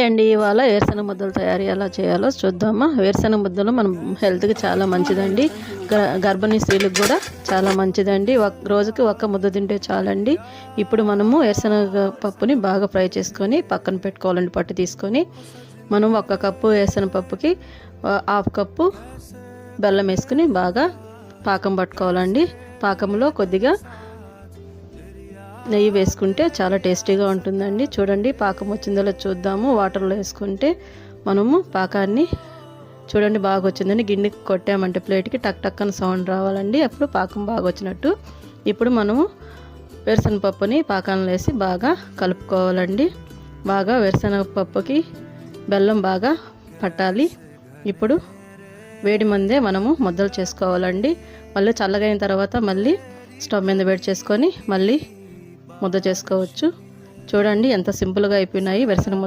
అండి ఇవాళ వేరుశనగ ముద్దలు తయారీ ఎలా చేయాలో చూద్దామా. వేరుశనగ ముద్దలు మనం హెల్త్కి చాలా మంచిదండి. గర్భిణీ స్త్రీలకు కూడా చాలా మంచిదండి. రోజుకి ఒక్క ముద్ద తింటే చాలండి. ఇప్పుడు మనము వేరుశనగ పప్పుని బాగా ఫ్రై చేసుకొని పక్కన పెట్టుకోవాలండి. పట్టు తీసుకొని మనం 1 కప్పు వేరుశనగ పప్పుకి 1/2 కప్పు బెల్లం వేసుకుని బాగా పాకం పట్టుకోవాలండి. పాకంలో కొద్దిగా నెయ్యి వేసుకుంటే చాలా టేస్టీగా ఉంటుందండి. చూడండి పాకం వచ్చిందో చూద్దాము. వాటర్లో వేసుకుంటే మనము పాకాన్ని చూడండి బాగా వచ్చిందండి. గిన్నెకి కొట్టామంటే ప్లేట్కి టక్ టక్ అని సౌండ్ రావాలండి. అప్పుడు పాకం బాగా వచ్చినట్టు. ఇప్పుడు మనము వేరుశనగ పప్పుని పాకంలో వేసి బాగా కలుపుకోవాలండి. బాగా వేరుశనగ పప్పుకి బెల్లం బాగా పట్టాలి. ఇప్పుడు వేడి మందే మనము ముద్దలు చేసుకోవాలండి. మళ్ళీ చల్లగైన తర్వాత మళ్ళీ స్టవ్ మీద వేడి చేసుకొని మళ్ళీ ముద్ద చేసుకోవచ్చు. చూడండి ఎంత సింపుల్గా అయిపోయినాయి వేరుశనగ